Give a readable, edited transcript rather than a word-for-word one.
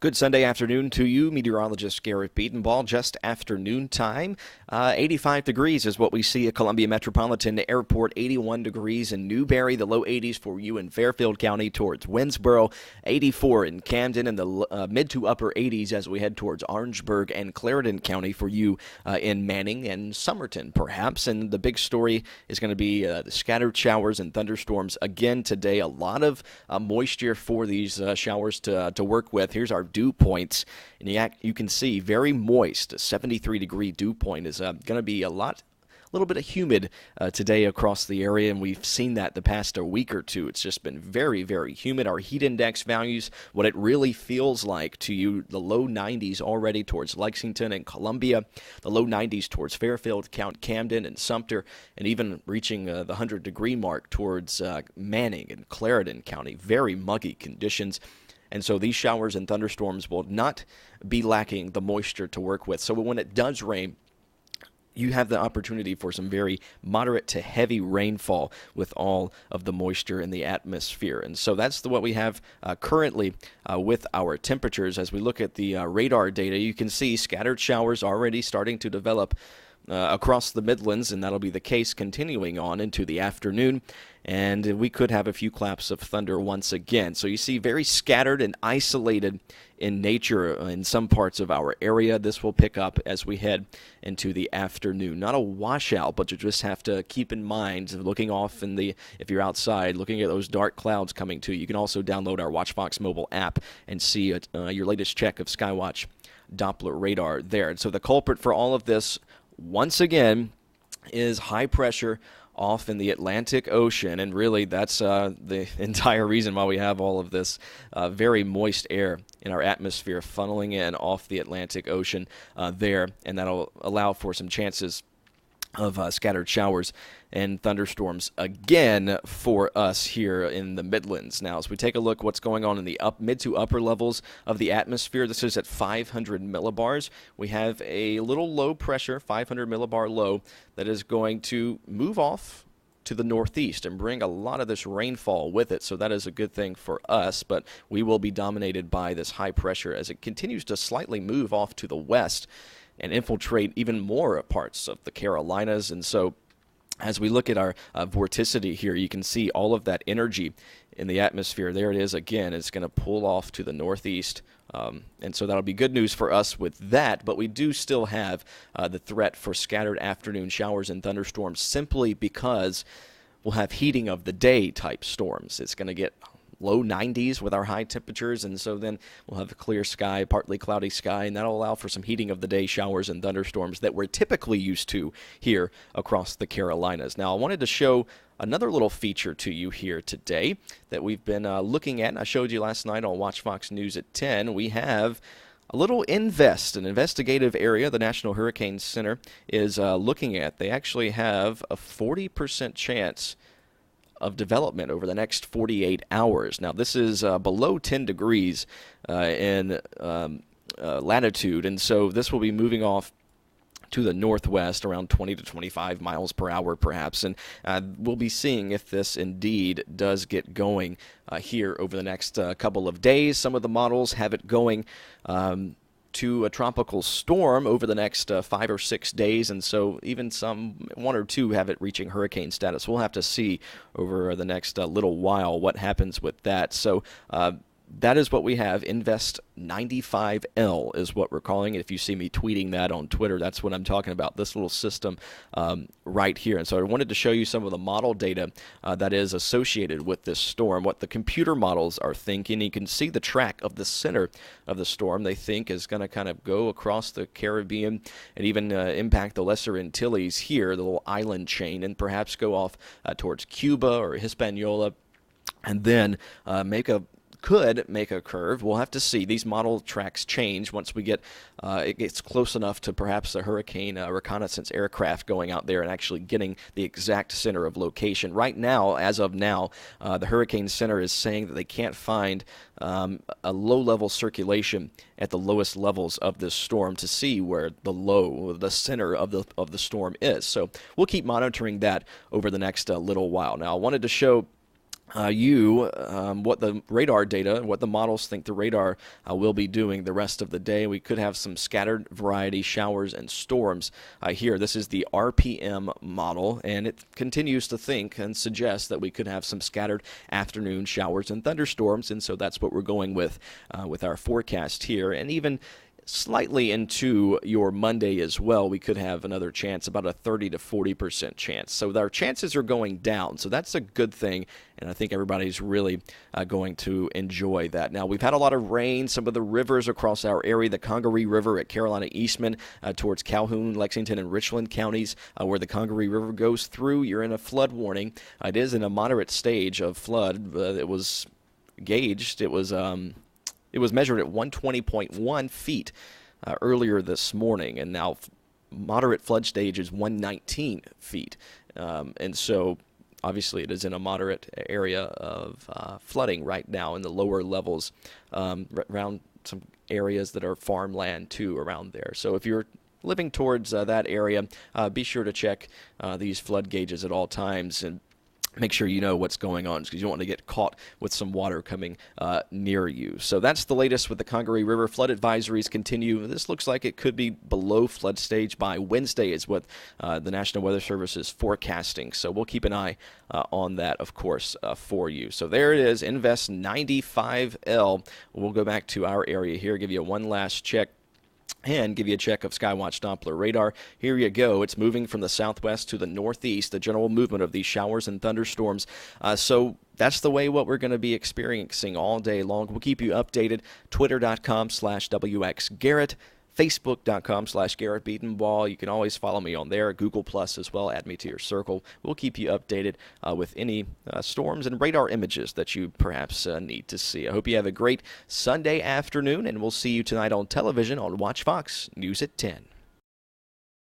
Good Sunday afternoon to you, meteorologist Garrett Beatonball. Just afternoon time. 85 degrees is what we see at Columbia Metropolitan Airport. 81 degrees in Newberry. The low 80s for you in Fairfield County towards Winsboro. 84 in Camden, and the mid to upper 80s as we head towards Orangeburg and Clarendon County for you in Manning and Somerton, perhaps. And the big story is going to be the scattered showers and thunderstorms again today. A lot of moisture for these showers to work with. Here's our dew points, and you can see very moist. A 73-degree dew point is going to be a little bit of humid today across the area, and we've seen that the past week or two. It's just been very, very humid. Our heat index values, what it really feels like to you, the low 90s already towards Lexington and Columbia, the low 90s towards Fairfield, Camden, and Sumter, and even reaching the 100-degree mark towards Manning and Clarendon County. Very muggy conditions. And so these showers and thunderstorms will not be lacking the moisture to work with. So when it does rain, you have the opportunity for some very moderate to heavy rainfall with all of the moisture in the atmosphere. And so that's what we have currently with our temperatures. As we look at the radar data, you can see scattered showers already starting to develop across the Midlands, and that'll be the case continuing on into the afternoon. And we could have a few claps of thunder once again. So you see very scattered and isolated in nature in some parts of our area. This will pick up as we head into the afternoon. Not a washout, but you just have to keep in mind, looking off if you're outside, looking at those dark clouds coming to you. You can also download our WatchFox mobile app and see your latest check of Skywatch Doppler radar there. And so the culprit for all of this, once again, is high pressure off in the Atlantic Ocean, and really that's the entire reason why we have all of this very moist air in our atmosphere funneling in off the Atlantic Ocean there, and that'll allow for some chances of scattered showers and thunderstorms again for us here in the Midlands. Now, as we take a look what's going on in the mid to upper levels of the atmosphere, this is at 500 millibars. We have a little low pressure, 500 millibar low, that is going to move off to the northeast and bring a lot of this rainfall with it. So that is a good thing for us, but we will be dominated by this high pressure as it continues to slightly move off to the west and infiltrate even more parts of the Carolinas. And so as we look at our vorticity here, you can see all of that energy in the atmosphere. There it is again. It's going to pull off to the northeast. And so that'll be good news for us with that. But we do still have the threat for scattered afternoon showers and thunderstorms simply because we'll have heating of the day type storms. It's going to get low 90s with our high temperatures, and so then we'll have a clear sky, partly cloudy sky, and that'll allow for some heating of the day showers and thunderstorms that we're typically used to here across the Carolinas. Now, I wanted to show another little feature to you here today that we've been looking at, and I showed you last night on Watch Fox News at 10. We have a little an investigative area the National Hurricane Center is looking at. They actually have a 40% chance of development over the next 48 hours. Now, this is below 10 degrees in latitude, and so this will be moving off to the northwest around 20 to 25 miles per hour, perhaps, and we'll be seeing if this indeed does get going here over the next couple of days. Some of the models have it going to a tropical storm over the next 5 or 6 days, and so even one or two have it reaching hurricane status. We'll have to see over the next little while what happens with that. So that is what we have. Invest 95L is what we're calling it. If you see me tweeting that on Twitter, that's what I'm talking about, this little system right here. And so I wanted to show you some of the model data that is associated with this storm, what the computer models are thinking. You can see the track of the center of the storm they think is going to kind of go across the Caribbean and even impact the Lesser Antilles here, the little island chain, and perhaps go off towards Cuba or Hispaniola, and then could make a curve. We'll have to see. These model tracks change once we get it gets close enough to perhaps a hurricane reconnaissance aircraft going out there and actually getting the exact center of location. Right now, as of now, the Hurricane Center is saying that they can't find a low-level circulation at the lowest levels of this storm to see where the center of the storm is. So we'll keep monitoring that over the next little while. Now, I wanted to show what the radar data, what the models think the radar will be doing the rest of the day. We could have some scattered variety showers and storms here. This is the RPM model, and it continues to think and suggest that we could have some scattered afternoon showers and thunderstorms, and so that's what we're going with our forecast here. And even slightly into your Monday as well, we could have another chance, about a 30 to 40% chance. So our chances are going down. So that's a good thing, and I think everybody's really going to enjoy that. Now, we've had a lot of rain. Some of the rivers across our area, the Congaree River at Carolina Eastman towards Calhoun, Lexington, and Richland counties, where the Congaree River goes through, you're in a flood warning. It is in a moderate stage of flood. It was gauged. It was measured at 120.1 feet earlier this morning, and now moderate flood stage is 119 feet. And so obviously it is in a moderate area of flooding right now in the lower levels around some areas that are farmland too around there. So if you're living towards that area, be sure to check these flood gauges at all times and make sure you know what's going on, because you don't want to get caught with some water coming near you. So that's the latest with the Congaree River. Flood advisories continue. This looks like it could be below flood stage by Wednesday is what the National Weather Service is forecasting. So we'll keep an eye on that, of course, for you. So there it is, Invest 95L. We'll go back to our area here, give you one last check, and give you a check of Skywatch Doppler radar. Here you go. It's moving from the southwest to the northeast, the general movement of these showers and thunderstorms. So that's the way what we're going to be experiencing all day long. We'll keep you updated. Twitter.com/WXGarrett. Facebook.com/Garrett Beatonball. You can always follow me on there. Google Plus as well. Add me to your circle. We'll keep you updated with any storms and radar images that you perhaps need to see. I hope you have a great Sunday afternoon, and we'll see you tonight on television on Watch Fox News at 10.